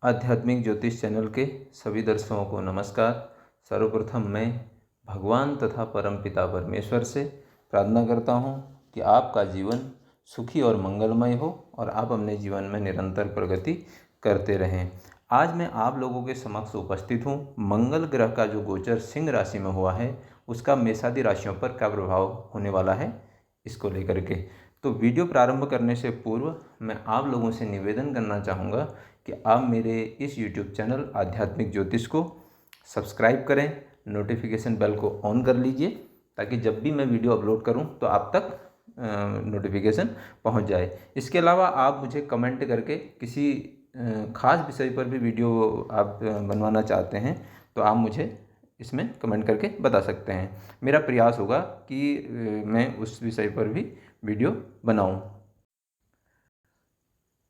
आध्यात्मिक ज्योतिष चैनल के सभी दर्शकों को नमस्कार। सर्वप्रथम मैं भगवान तथा परमपिता परमेश्वर से प्रार्थना करता हूँ कि आपका जीवन सुखी और मंगलमय हो और आप अपने जीवन में निरंतर प्रगति करते रहें। आज मैं आप लोगों के समक्ष उपस्थित हूँ। मंगल ग्रह का जो गोचर सिंह राशि में हुआ है उसका मेषादि राशियों पर क्या प्रभाव होने वाला है, इसको लेकर के तो वीडियो प्रारंभ करने से पूर्व मैं आप लोगों से निवेदन करना चाहूँगा कि आप मेरे इस YouTube चैनल आध्यात्मिक ज्योतिष को सब्सक्राइब करें, नोटिफिकेशन बेल को ऑन कर लीजिए ताकि जब भी मैं वीडियो अपलोड करूं तो आप तक नोटिफिकेशन पहुंच जाए। इसके अलावा आप मुझे कमेंट करके किसी ख़ास विषय पर भी वीडियो आप बनवाना चाहते हैं तो आप मुझे इसमें कमेंट करके बता सकते हैं। मेरा प्रयास होगा कि मैं उस विषय पर भी वीडियो बनाऊं।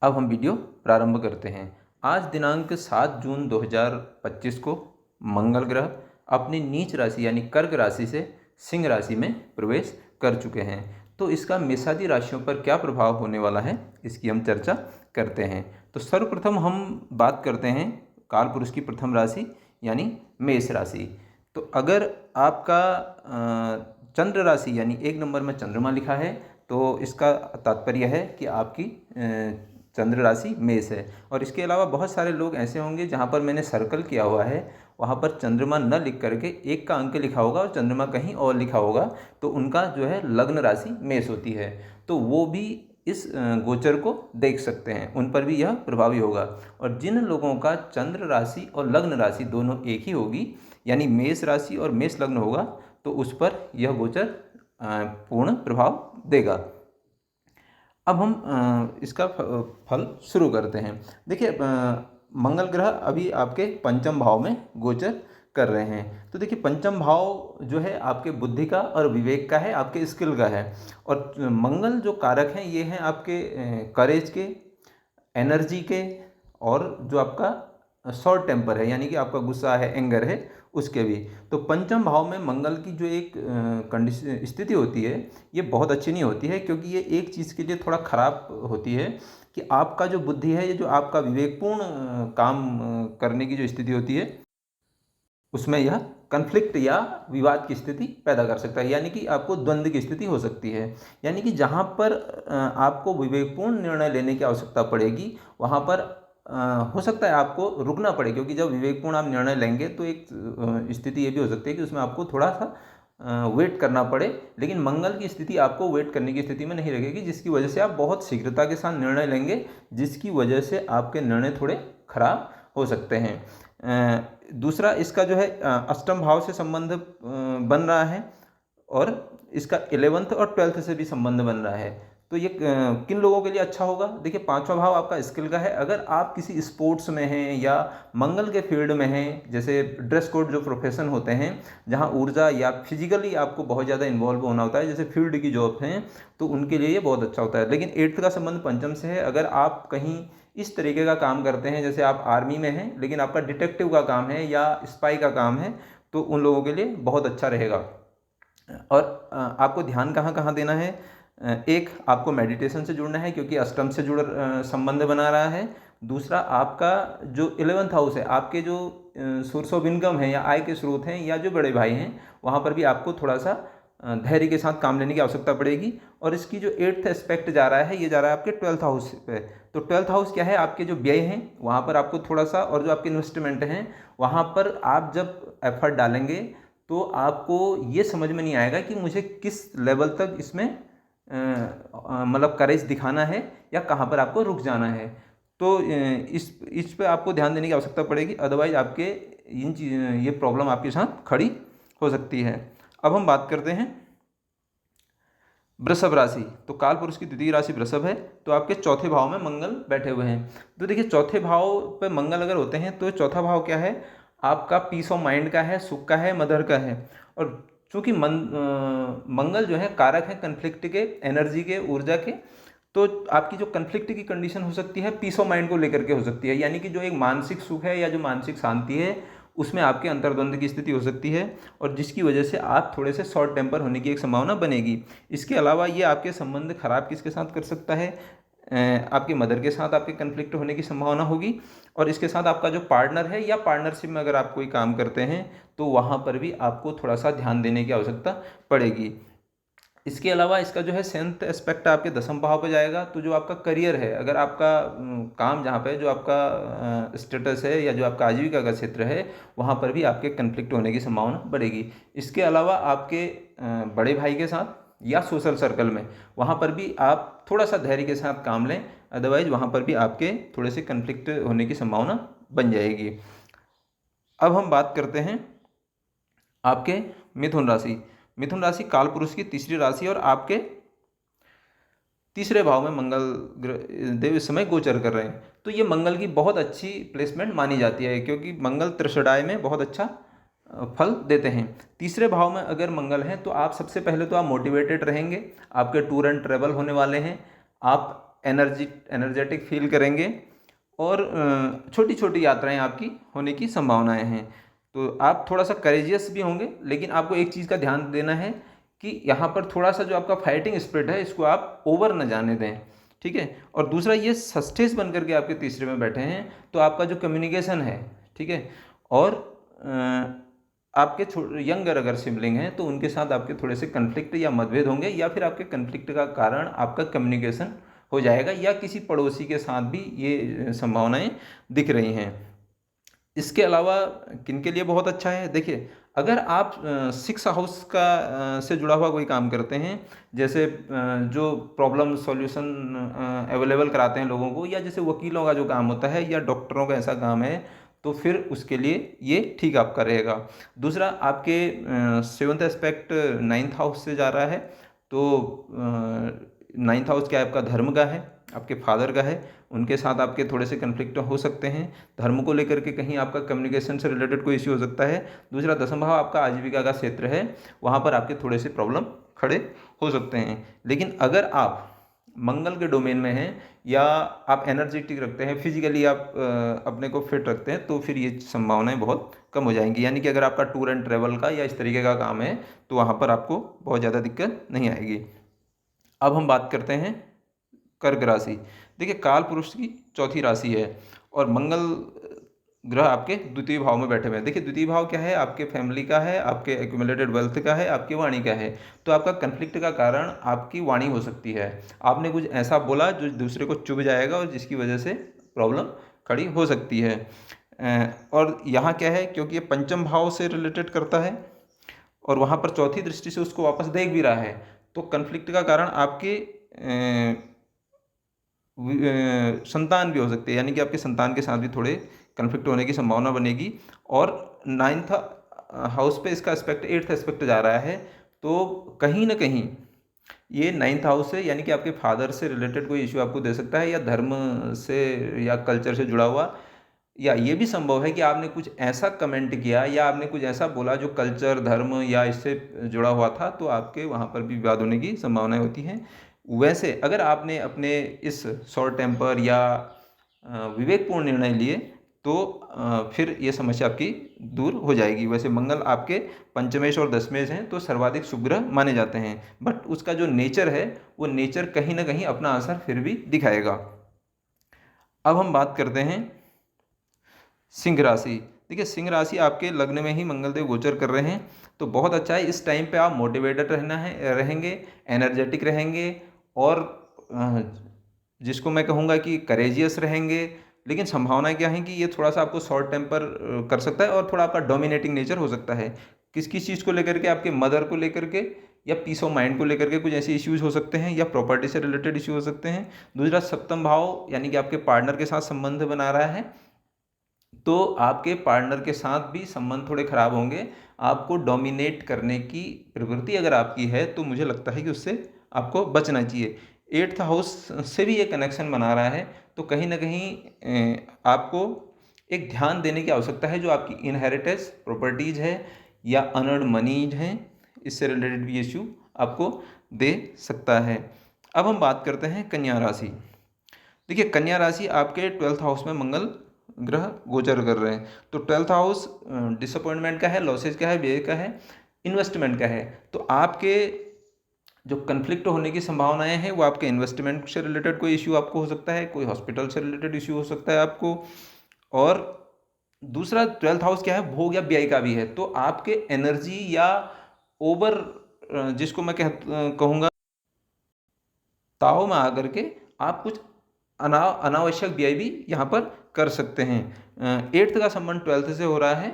अब हम वीडियो प्रारंभ करते हैं। आज दिनांक 7 जून 2025 को मंगल ग्रह अपनी नीच राशि यानी कर्क राशि से सिंह राशि में प्रवेश कर चुके हैं। तो इसका मेषादि राशियों पर क्या प्रभाव होने वाला है, इसकी हम चर्चा करते हैं। तो सर्वप्रथम हम बात करते हैं काल पुरुष की प्रथम राशि यानी मेष राशि। तो अगर आपका चंद्र राशि यानी 1 नंबर में चंद्रमा लिखा है तो इसका तात्पर्य है कि आपकी चंद्र राशि मेष है। और इसके अलावा बहुत सारे लोग ऐसे होंगे जहाँ पर मैंने सर्कल किया हुआ है वहाँ पर चंद्रमा न लिख करके 1 का अंक लिखा होगा और चंद्रमा कहीं और लिखा होगा, तो उनका जो है लग्न राशि मेष होती है। तो वो भी इस गोचर को देख सकते हैं, उन पर भी यह प्रभावी होगा। और जिन लोगों का चंद्र राशि और लग्न राशि दोनों एक ही होगी यानी मेष राशि और मेष लग्न होगा तो उस पर यह गोचर पूर्ण प्रभाव देगा। अब हम इसका फल शुरू करते हैं। देखिए, मंगल ग्रह अभी आपके पंचम भाव में गोचर कर रहे हैं। तो देखिए, पंचम भाव जो है आपके बुद्धि का और विवेक का है, आपके स्किल का है। और मंगल जो कारक हैं ये हैं आपके करेज के, एनर्जी के, और जो आपका शॉर्ट टेम्पर है यानी कि आपका गुस्सा है, एंगर है, उसके भी। तो पंचम भाव में मंगल की जो एक कंडीशन स्थिति होती है ये बहुत अच्छी नहीं होती है, क्योंकि ये एक चीज़ के लिए थोड़ा ख़राब होती है कि आपका जो बुद्धि है, ये जो आपका विवेकपूर्ण काम करने की जो स्थिति होती है उसमें यह कन्फ्लिक्ट या विवाद की स्थिति पैदा कर सकता है, यानी कि आपको द्वंद्व की स्थिति हो सकती है। यानी कि जहाँ पर आपको विवेकपूर्ण निर्णय लेने की आवश्यकता पड़ेगी वहाँ पर हो सकता है आपको रुकना पड़े, क्योंकि जब विवेकपूर्ण आप निर्णय लेंगे तो एक स्थिति ये भी हो सकती है कि उसमें आपको थोड़ा सा वेट करना पड़े। लेकिन मंगल की स्थिति आपको वेट करने की स्थिति में नहीं रखेगी, जिसकी वजह से आप बहुत शीघ्रता के साथ निर्णय लेंगे, जिसकी वजह से आपके निर्णय थोड़े खराब हो सकते हैं। दूसरा, इसका जो है अष्टम भाव से संबंध बन रहा है और इसका 11th और 12th से भी संबंध बन रहा है। तो ये किन लोगों के लिए अच्छा होगा? देखिए, 5वां भाव आपका स्किल का है। अगर आप किसी स्पोर्ट्स में हैं या मंगल के फील्ड में हैं, जैसे ड्रेस कोड जो प्रोफेशन होते हैं जहां ऊर्जा या फिजिकली आपको बहुत ज़्यादा इन्वॉल्व होना होता है, जैसे फील्ड की जॉब हैं, तो उनके लिए ये बहुत अच्छा होता है। लेकिन 8th का संबंध पंचम से है। अगर आप कहीं इस तरीके का काम करते हैं, जैसे आप आर्मी में हैं लेकिन आपका डिटेक्टिव का काम है या स्पाई का काम है, तो उन लोगों के लिए बहुत अच्छा रहेगा। और आपको ध्यान कहाँ कहाँ देना है? एक, आपको मेडिटेशन से जुड़ना है क्योंकि अष्टम से जुड़ संबंध बना रहा है। दूसरा, आपका जो 11th हाउस है, आपके जो सोर्स ऑफ इनकम है या आय के स्रोत हैं या जो बड़े भाई हैं, वहाँ पर भी आपको थोड़ा सा धैर्य के साथ काम लेने की आवश्यकता पड़ेगी। और इसकी जो 8th एस्पेक्ट जा रहा है, ये जा रहा है आपके 12th हाउस पे। तो 12th हाउस क्या है? आपके जो व्यय हैं वहाँ पर आपको थोड़ा सा, और जो आपके इन्वेस्टमेंट हैं वहाँ पर आप जब एफर्ट डालेंगे तो आपको ये समझ में नहीं आएगा कि मुझे किस लेवल तक इसमें मतलब करेज दिखाना है या कहाँ पर आपको रुक जाना है। तो इस पे आपको ध्यान देने की आवश्यकता पड़ेगी, अदरवाइज आपके ये प्रॉब्लम आपके साथ खड़ी हो सकती है। अब हम बात करते हैं वृषभ राशि। तो काल पुरुष की द्वितीय राशि वृषभ है, तो आपके चौथे भाव में मंगल बैठे हुए हैं। तो देखिए, चौथे भाव पे मंगल अगर होते हैं तो चौथा भाव क्या है? आपका पीस ऑफ माइंड का है, सुख का है, मदर का है। और चूंकि मंगल जो है कारक है कन्फ्लिक्ट के, एनर्जी के, ऊर्जा के, तो आपकी जो कन्फ्लिक्ट की कंडीशन हो सकती है पीस ऑफ माइंड को लेकर के हो सकती है, यानी कि जो एक मानसिक सुख है या जो मानसिक शांति है उसमें आपके अंतर्द्वंद की स्थिति हो सकती है, और जिसकी वजह से आप थोड़े से शॉर्ट टेम्पर होने की एक संभावना बनेगी। इसके अलावा ये आपके संबंध खराब किसके साथ कर सकता है? आपकी मदर के साथ आपके कन्फ्लिक्ट होने की संभावना होगी। और इसके साथ आपका जो पार्टनर है या पार्टनरशिप में अगर आप कोई काम करते हैं तो वहाँ पर भी आपको थोड़ा सा ध्यान देने की आवश्यकता पड़ेगी। इसके अलावा इसका जो है 7th एस्पेक्ट आपके 10वें भाव पे जाएगा। तो जो आपका करियर है, अगर आपका काम जहाँ पे जो आपका स्टेटस है या जो आपका आजीविका का क्षेत्र है, वहाँ पर भी आपके कन्फ्लिक्ट होने की संभावना बढ़ेगी। इसके अलावा आपके बड़े भाई के साथ या सोशल सर्कल में, वहाँ पर भी आप थोड़ा सा धैर्य के साथ काम लें, अदरवाइज वहाँ पर भी आपके थोड़े से कन्फ्लिक्ट होने की संभावना बन जाएगी। अब हम बात करते हैं आपके मिथुन राशि। मिथुन राशि काल पुरुष की तीसरी राशि और आपके तीसरे भाव में मंगल देव इस समय गोचर कर रहे हैं। तो ये मंगल की बहुत अच्छी प्लेसमेंट मानी जाती है, क्योंकि मंगल त्रिषडाय में बहुत अच्छा फल देते हैं। तीसरे भाव में अगर मंगल है तो आप सबसे पहले तो आप मोटिवेटेड रहेंगे, आपके टूर एंड ट्रेवल होने वाले हैं, आप एनर्जेटिक फील करेंगे और छोटी छोटी यात्राएं आपकी होने की संभावनाएं हैं। तो आप थोड़ा सा करेजियस भी होंगे, लेकिन आपको एक चीज़ का ध्यान देना है कि यहाँ पर थोड़ा सा जो आपका फाइटिंग स्पिरिट है इसको आप ओवर न जाने दें, ठीक है। और दूसरा, ये सस्टेस बन करके आपके तीसरे में बैठे हैं, तो आपका जो कम्युनिकेशन है, ठीक है, और आपके यंगर अगर सिबलिंग हैं तो उनके साथ आपके थोड़े से कन्फ्लिक्ट या मतभेद होंगे, या फिर आपके कन्फ्लिक्ट का कारण आपका कम्युनिकेशन हो जाएगा, या किसी पड़ोसी के साथ भी ये संभावनाएं दिख रही हैं। इसके अलावा किनके लिए बहुत अच्छा है, देखिए, अगर आप 6 हाउस का से जुड़ा हुआ कोई काम करते हैं, जैसे जो प्रॉब्लम सॉल्यूशन अवेलेबल कराते हैं लोगों को, या जैसे वकीलों का जो काम होता है या डॉक्टरों का ऐसा काम है, तो फिर उसके लिए ये ठीक आपका रहेगा। दूसरा, आपके 7th एस्पेक्ट 9th हाउस से जा रहा है, तो 9th हाउस क्या है, आपका धर्म का है, आपके फादर का है, उनके साथ आपके थोड़े से कन्फ्लिक्ट हो सकते हैं। धर्म को लेकर के कहीं आपका कम्युनिकेशन से रिलेटेड कोई इश्यू हो सकता है। दूसरा, 10वां भाव आपका आजीविका का क्षेत्र है, वहाँ पर आपके थोड़े से प्रॉब्लम खड़े हो सकते हैं। लेकिन अगर आप मंगल के डोमेन में हैं या आप एनर्जेटिक रखते हैं, फिजिकली आप अपने को फिट रखते हैं, तो फिर ये संभावनाएं बहुत कम हो जाएंगी। यानी कि अगर आपका टूर एंड ट्रेवल का या इस तरीके का काम है तो वहाँ पर आपको बहुत ज़्यादा दिक्कत नहीं आएगी। अब हम बात करते हैं कर्क राशि। देखिए, काल पुरुष की चौथी राशि है और मंगल ग्रह आपके द्वितीय भाव में बैठे हुए हैं। देखिए, द्वितीय भाव क्या है, आपके फैमिली का है, आपके एक्यूमुलेटेड वेल्थ का है, आपकी वाणी का है। तो आपका कन्फ्लिक्ट का कारण आपकी वाणी हो सकती है। आपने कुछ ऐसा बोला जो दूसरे को चुभ जाएगा और जिसकी वजह से प्रॉब्लम खड़ी हो सकती है। और यहाँ क्या है, क्योंकि ये पंचम भाव से रिलेटेड करता है और वहाँ पर चौथी दृष्टि से उसको वापस देख भी रहा है, तो कन्फ्लिक्ट का कारण आपके संतान भी हो सकती है। यानी कि आपके संतान के साथ भी थोड़े कन्फ्लिक्ट होने की संभावना बनेगी। और 9th हाउस पे इसका एस्पेक्ट 8th एस्पेक्ट जा रहा है, तो कहीं ना कहीं ये 9th हाउस से, यानी कि आपके फादर से रिलेटेड कोई इश्यू आपको दे सकता है, या धर्म से या कल्चर से जुड़ा हुआ, या ये भी संभव है कि आपने कुछ ऐसा कमेंट किया या आपने कुछ ऐसा बोला जो कल्चर, धर्म या इससे जुड़ा हुआ था, तो आपके वहाँ पर भी विवाद होने की संभावनाएं होती हैं। वैसे अगर आपने अपने इस शॉर्ट टेम्पर या विवेकपूर्ण निर्णय लिए तो फिर ये समस्या आपकी दूर हो जाएगी। वैसे मंगल आपके पंचमेश और दशमेश हैं, तो सर्वाधिक शुभ ग्रह माने जाते हैं, बट उसका जो नेचर है वो नेचर कहीं ना कहीं अपना असर फिर भी दिखाएगा। अब हम बात करते हैं सिंह राशि। देखिए, सिंह राशि आपके लग्न में ही मंगलदेव गोचर कर रहे हैं, तो बहुत अच्छा है। इस टाइम पे आप मोटिवेटेड रहेंगे, एनर्जेटिक रहेंगे और जिसको मैं कहूँगा कि करेजियस रहेंगे। लेकिन संभावना क्या है कि ये थोड़ा सा आपको शॉर्ट टेम्पर कर सकता है और थोड़ा आपका डोमिनेटिंग नेचर हो सकता है। किस किस चीज़ को लेकर के, आपके मदर को लेकर के या पीस ऑफ माइंड को लेकर के कुछ ऐसे इश्यूज हो सकते हैं, या प्रॉपर्टी से रिलेटेड इश्यू हो सकते हैं। दूसरा, सप्तम भाव यानी कि आपके पार्टनर के साथ संबंध बना रहा है, तो आपके पार्टनर के साथ भी संबंध थोड़े खराब होंगे। आपको डोमिनेट करने की प्रवृत्ति अगर आपकी है तो मुझे लगता है कि उससे आपको बचना चाहिए। 8th हाउस से भी ये कनेक्शन बना रहा है, तो कहीं ना कहीं आपको एक ध्यान देने की आवश्यकता है। जो आपकी इनहेरिटेंस प्रॉपर्टीज़ है या अनर्ड मनीज हैं, इससे रिलेटेड भी इश्यू आपको दे सकता है। अब हम बात करते हैं कन्या राशि। देखिए, कन्या राशि आपके 12th हाउस में मंगल ग्रह गोचर कर रहे हैं, तो 12th हाउस डिसअपॉइंटमेंट का है, लॉसेज का है, व्यय का है, इन्वेस्टमेंट का है। तो आपके जो कन्फ्लिक्ट होने की संभावनाएं हैं वो आपके इन्वेस्टमेंट से रिलेटेड कोई इश्यू आपको हो सकता है, कोई हॉस्पिटल से रिलेटेड इश्यू हो सकता है आपको। और दूसरा 12th हाउस क्या है, भोग या व्यय का भी है। तो आपके एनर्जी या ओवर, जिसको मैं कहूँगा ताव में आकर के आप कुछ अनावश्यक व्यय भी यहाँ पर कर सकते हैं। 8th का संबंध 12th से हो रहा है,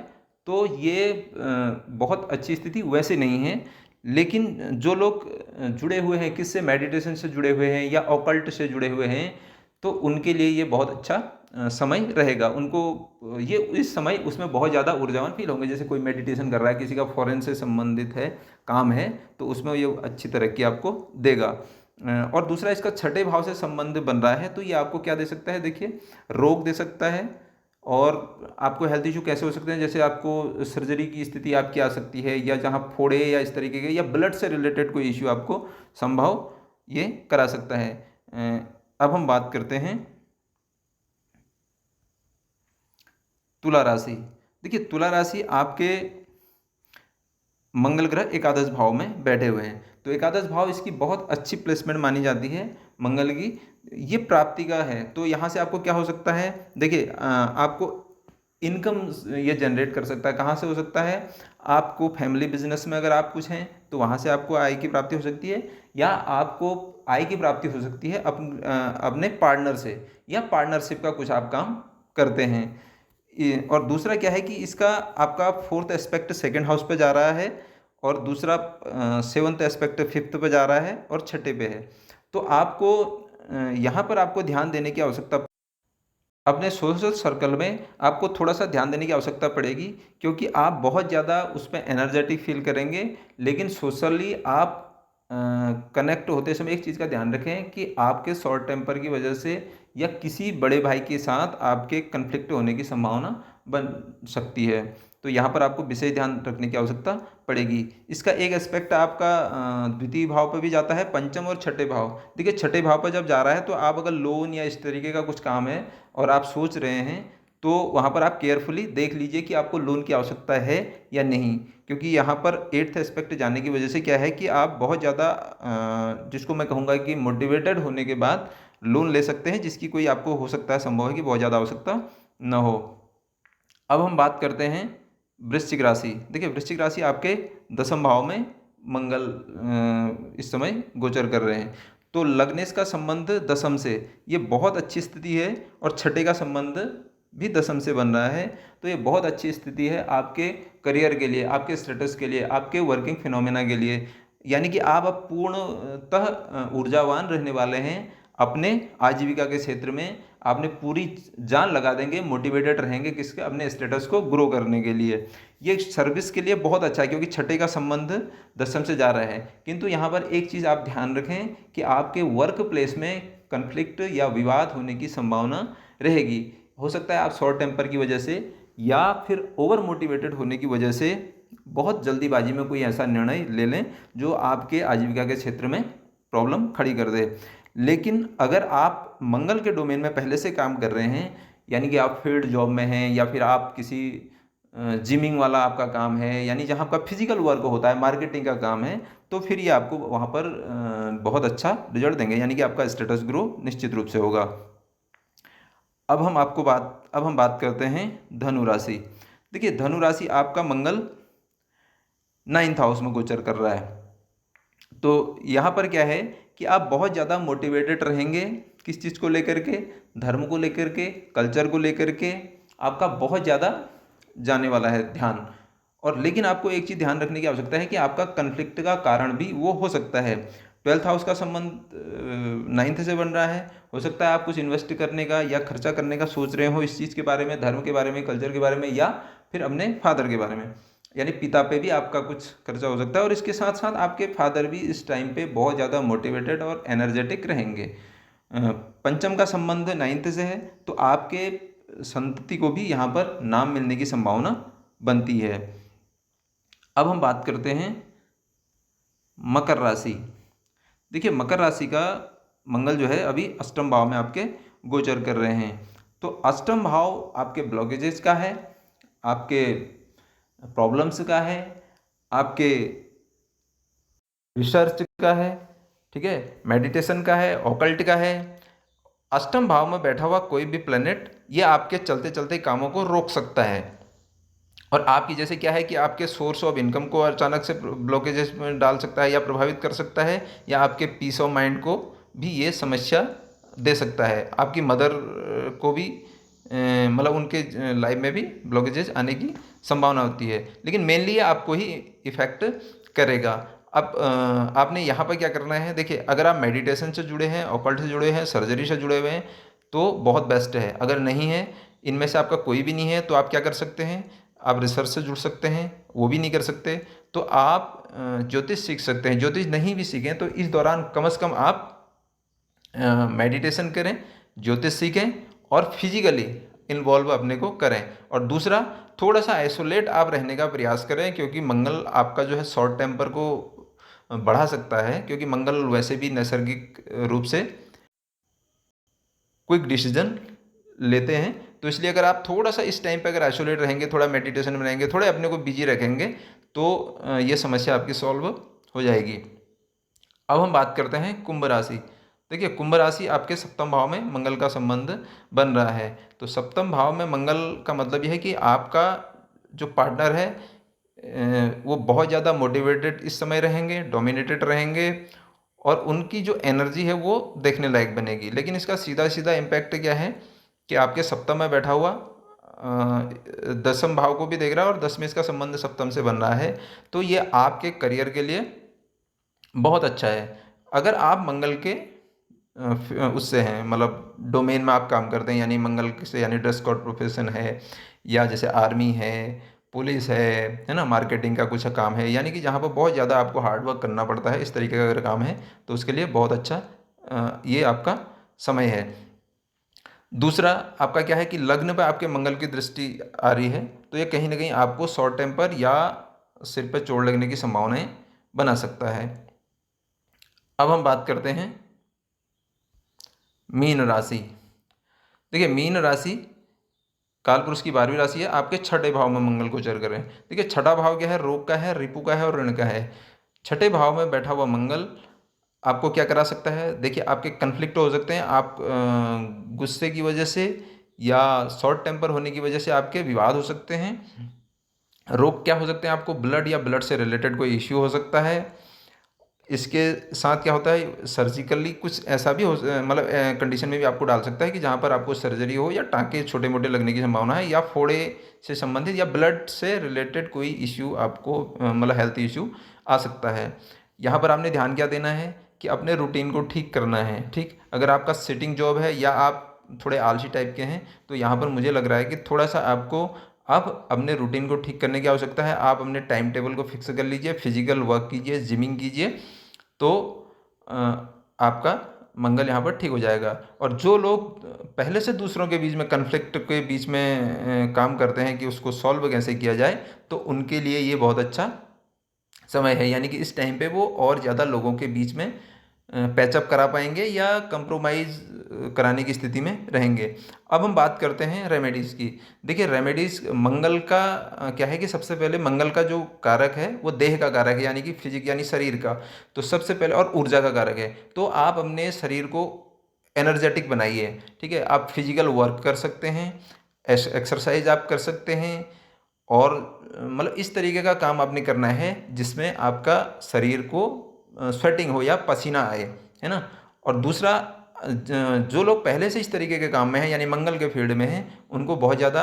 तो ये बहुत अच्छी स्थिति वैसे नहीं है। लेकिन जो लोग जुड़े हुए हैं, किससे, मेडिटेशन से जुड़े हुए हैं या ऑकल्ट से जुड़े हुए हैं, तो उनके लिए ये बहुत अच्छा समय रहेगा। उनको ये इस समय उसमें बहुत ज़्यादा ऊर्जावान फील होंगे। जैसे कोई मेडिटेशन कर रहा है, किसी का फॉरेन से संबंधित है काम है, तो उसमें ये अच्छी तरक्की आपको देगा। और दूसरा, इसका छठे भाव से संबंध बन रहा है, तो ये आपको क्या दे सकता है, देखिए, रोग दे सकता है। और आपको हेल्थ इशू कैसे हो सकते हैं, जैसे आपको सर्जरी की स्थिति आपकी आ सकती है, या जहाँ फोड़े या इस तरीके के, या ब्लड से रिलेटेड कोई इश्यू आपको संभव ये करा सकता है। अब हम बात करते हैं तुला राशि। देखिए, तुला राशि आपके मंगल ग्रह एकादश भाव में बैठे हुए हैं, तो एकादश भाव इसकी बहुत अच्छी प्लेसमेंट मानी जाती है मंगल की। ये प्राप्ति का है, तो यहाँ से आपको क्या हो सकता है, देखिए, आपको इनकम ये जनरेट कर सकता है। कहाँ से हो सकता है, आपको फैमिली बिजनेस में अगर आप कुछ हैं तो वहाँ से आपको आय की प्राप्ति हो सकती है, या आपको आय की प्राप्ति हो सकती है अपने पार्टनर से, या पार्टनरशिप का कुछ आप काम करते हैं। और दूसरा क्या है कि इसका आपका 4th एस्पेक्ट 2nd हाउस पे जा रहा है, और दूसरा 7th एस्पेक्ट 5th पे जा रहा है, और छठे पे है। तो आपको यहाँ पर आपको ध्यान देने की आवश्यकता, अपने सोशल सर्कल में आपको थोड़ा सा ध्यान देने की आवश्यकता पड़ेगी, क्योंकि आप बहुत ज़्यादा उसमें एनर्जेटिक फील करेंगे। लेकिन सोशली आप कनेक्ट होते समय एक चीज़ का ध्यान रखें कि आपके शॉर्ट टेम्पर की वजह से या किसी बड़े भाई के साथ आपके कन्फ्लिक्ट होने की संभावना बन सकती है। तो यहाँ पर आपको विशेष ध्यान रखने की आवश्यकता पड़ेगी। इसका एक एस्पेक्ट आपका द्वितीय भाव पर भी जाता है, पंचम और छठे भाव। देखिए, छठे भाव पर जब जा रहा है, तो आप अगर लोन या इस तरीके का कुछ काम है और आप सोच रहे हैं, तो वहाँ पर आप केयरफुली देख लीजिए कि आपको लोन की आवश्यकता है या नहीं। क्योंकि यहाँ पर 8th एस्पेक्ट जाने की वजह से क्या है कि आप बहुत ज़्यादा जिसको मैं कहूँगा कि मोटिवेटेड होने के बाद लोन ले सकते हैं, जिसकी कोई आपको हो सकता है, संभव है कि बहुत ज़्यादा आवश्यकता न हो। अब हम बात करते हैं वृश्चिक राशि। देखिए, वृश्चिक राशि आपके 10वें भाव में मंगल इस समय गोचर कर रहे हैं, तो लग्नेश का संबंध दशम से, ये बहुत अच्छी स्थिति है, और छठे का संबंध भी दशम से बन रहा है। तो ये बहुत अच्छी स्थिति है आपके करियर के लिए, आपके स्टेटस के लिए, आपके वर्किंग फिनोमेना के लिए। यानी कि आप अब पूर्णतः ऊर्जावान रहने वाले हैं अपने आजीविका के क्षेत्र में। आपने पूरी जान लगा देंगे, मोटिवेटेड रहेंगे किसके, अपने स्टेटस को ग्रो करने के लिए। ये सर्विस के लिए बहुत अच्छा है, क्योंकि छठे का संबंध दशम से जा रहा है। किंतु यहाँ पर एक चीज़ आप ध्यान रखें कि आपके वर्क प्लेस में कन्फ्लिक्ट या विवाद होने की संभावना रहेगी। हो सकता है आप शॉर्ट टेम्पर की वजह से, या फिर ओवर मोटिवेटेड होने की वजह से बहुत जल्दीबाजी में कोई ऐसा निर्णय ले लें जो आपके आजीविका के क्षेत्र में प्रॉब्लम खड़ी कर दे। लेकिन अगर आप मंगल के डोमेन में पहले से काम कर रहे हैं, यानी कि आप फील्ड जॉब में हैं, या फिर आप किसी जिमिंग वाला आपका काम है, यानी जहाँ आपका फिजिकल वर्क होता है, मार्केटिंग का काम है, तो फिर ये आपको वहाँ पर बहुत अच्छा रिजल्ट देंगे, यानी कि आपका स्टेटस ग्रो निश्चित रूप से होगा। अब हम बात करते हैं धनु राशि। देखिए, धनु राशि आपका मंगल 9th हाउस में गोचर कर रहा है, तो यहाँ पर क्या है कि आप बहुत ज़्यादा मोटिवेटेड रहेंगे। किस चीज़ को लेकर के, धर्म को लेकर के, कल्चर को लेकर के आपका बहुत ज़्यादा जाने वाला है ध्यान। और लेकिन आपको एक चीज़ ध्यान रखने की आवश्यकता है कि आपका कन्फ्लिक्ट का कारण भी वो हो सकता है। 12th हाउस का संबंध 9th से बन रहा है। हो सकता है आप कुछ इन्वेस्ट करने का या खर्चा करने का सोच रहे हो, इस चीज़ के बारे में, धर्म के बारे में, कल्चर के बारे में, या फिर अपने फादर के बारे में, यानी पिता पे भी आपका कुछ खर्चा हो सकता है। और इसके साथ साथ आपके फादर भी इस टाइम पे बहुत ज़्यादा मोटिवेटेड और एनर्जेटिक रहेंगे। पंचम का संबंध 9th से है, तो आपके संतति को भी यहाँ पर नाम मिलने की संभावना बनती है। अब हम बात करते हैं मकर राशि। देखिए, मकर राशि का मंगल जो है अभी अष्टम भाव में आपके गोचर कर रहे हैं, तो अष्टम भाव आपके ब्लॉकेजेस का है, आपके प्रॉब्लम्स का है, आपके रिसर्च का है, ठीक है, मेडिटेशन का है, ऑकल्ट का है। अष्टम भाव में बैठा हुआ कोई भी प्लेनेट ये आपके चलते चलते कामों को रोक सकता है, और आपकी जैसे क्या है कि आपके सोर्स ऑफ इनकम को अचानक से ब्लॉकेजेस में डाल सकता है या प्रभावित कर सकता है, या आपके पीस ऑफ माइंड को भी ये समस्या दे सकता है। आपकी मदर को भी मतलब उनके लाइफ में भी ब्लॉकेजेस आने की संभावना होती है, लेकिन मेनली ये आपको ही इफ़ेक्ट करेगा। अब आपने यहाँ पर क्या करना है, देखिए अगर आप मेडिटेशन से जुड़े हैं, ऑकल्ट से जुड़े हैं, सर्जरी से जुड़े हुए हैं तो बहुत बेस्ट है। अगर नहीं है, इनमें से आपका कोई भी नहीं है, तो आप क्या कर सकते हैं, आप रिसर्च से जुड़ सकते हैं। वो भी नहीं कर सकते तो आप ज्योतिष सीख सकते हैं। ज्योतिष नहीं भी सीखें तो इस दौरान कम से कम आप मेडिटेशन करें, ज्योतिष सीखें और फिजिकली इन्वॉल्व अपने को करें। और दूसरा, थोड़ा सा आइसोलेट आप रहने का प्रयास करें, क्योंकि मंगल आपका जो है शॉर्ट टेम्पर को बढ़ा सकता है, क्योंकि मंगल वैसे भी नैसर्गिक रूप से क्विक डिसीजन लेते हैं। तो इसलिए अगर आप थोड़ा सा इस टाइम पे अगर आइसोलेट रहेंगे, थोड़ा मेडिटेशन में रहेंगे, थोड़े अपने को बिजी रखेंगे, तो ये समस्या आपकी सॉल्व हो जाएगी। अब हम बात करते हैं कुंभ राशि। देखिए कुंभ राशि आपके सप्तम भाव में मंगल का संबंध बन रहा है। तो सप्तम भाव में मंगल का मतलब यह है कि आपका जो पार्टनर है वो बहुत ज़्यादा मोटिवेटेड इस समय रहेंगे, डोमिनेटेड रहेंगे, और उनकी जो एनर्जी है वो देखने लायक बनेगी। लेकिन इसका सीधा सीधा इम्पैक्ट क्या है कि आपके सप्तम में बैठा हुआ दसम भाव को भी देख रहा है, और 10 में इसका संबंध सप्तम से बन रहा है। तो ये आपके करियर के लिए बहुत अच्छा है। अगर आप मंगल के उससे हैं, मतलब डोमेन में आप काम करते हैं, यानी मंगल से, यानी ड्रेस कोड प्रोफेशन है, या जैसे आर्मी है, पुलिस है ना, मार्केटिंग का कुछ काम है, यानी कि जहाँ पर बहुत ज़्यादा आपको हार्ड वर्क करना पड़ता है, इस तरीके का अगर काम है तो उसके लिए बहुत अच्छा ये आपका समय है। दूसरा आपका क्या है कि लग्न पर आपके मंगल की दृष्टि आ रही है, तो ये कहीं ना कहीं आपको शॉर्ट टेम्पर या सिर पर चोट लगने की संभावनाएं बना सकता है। अब हम बात करते हैं मीन राशि। देखिए मीन राशि कालपुरुष की 12वीं राशि है, आपके छठे भाव में मंगल गोचर कर रहे हैं। देखिए छठा भाव क्या है, रोग का है, रिपु का है और ऋण का है। छठे भाव में बैठा हुआ मंगल आपको क्या करा सकता है, देखिए आपके कन्फ्लिक्ट हो सकते हैं, आप गुस्से की वजह से या शॉर्ट टेम्पर होने की वजह से आपके विवाद हो सकते हैं। रोग क्या हो सकते हैं, आपको ब्लड या ब्लड से रिलेटेड कोई इश्यू हो सकता है। इसके साथ क्या होता है, सर्जिकली कुछ ऐसा भी हो, मतलब कंडीशन में भी आपको डाल सकता है कि जहाँ पर आपको सर्जरी हो या टाँके छोटे मोटे लगने की संभावना है, या फोड़े से संबंधित या ब्लड से रिलेटेड कोई इश्यू आपको मतलब हेल्थ इश्यू आ सकता है। यहाँ पर आपने ध्यान क्या देना है कि अपने रूटीन को ठीक करना है। ठीक, अगर आपका सिटिंग जॉब है या आप थोड़े आलसी टाइप के हैं, तो यहाँ पर मुझे लग रहा है कि थोड़ा सा आपको अब अपने रूटीन को ठीक करने की आवश्यकता है। आप अपने टाइम टेबल को फिक्स कर लीजिए, फिजिकल वर्क कीजिए, जिमिंग कीजिए, तो आपका मंगल यहाँ पर ठीक हो जाएगा। और जो लोग पहले से दूसरों के बीच में कन्फ्लिक्ट के बीच में काम करते हैं कि उसको सॉल्व कैसे किया जाए, तो उनके लिए ये बहुत अच्छा समय है। यानी कि इस टाइम पे वो और ज़्यादा लोगों के बीच में पैचअप करा पाएंगे या कंप्रोमाइज़ कराने की स्थिति में रहेंगे। अब हम बात करते हैं रेमेडीज़ की। देखिए रेमेडीज़ मंगल का क्या है कि सबसे पहले मंगल का जो कारक है वो देह का कारक है, यानी कि फिजिक यानी शरीर का। तो सबसे पहले, और ऊर्जा का कारक है, तो आप अपने शरीर को एनर्जेटिक बनाइए। ठीक है, आप फिजिकल वर्क कर सकते हैं, एक्सरसाइज आप कर सकते हैं, और मतलब इस तरीके का काम आपने करना है जिसमें आपका शरीर को स्वेटिंग हो या पसीना आए, है ना। और दूसरा, जो लोग पहले से इस तरीके के काम में हैं, यानी मंगल के फील्ड में हैं, उनको बहुत ज़्यादा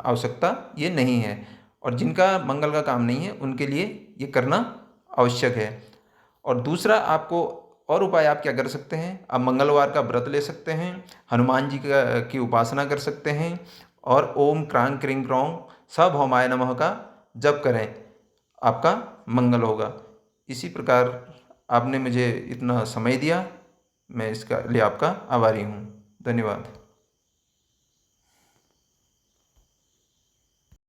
आवश्यकता ये नहीं है, और जिनका मंगल का काम नहीं है उनके लिए ये करना आवश्यक है। और दूसरा, आपको और उपाय आप क्या कर सकते हैं, आप मंगलवार का व्रत ले सकते हैं, हनुमान जी की उपासना कर सकते हैं, और ओम क्रांग क्रिंग क्रौंग सभौमाय नमः का जप करें, आपका मंगल होगा। इसी प्रकार आपने मुझे इतना समय दिया, मैं इसका लिए आपका आभारी हूँ। धन्यवाद।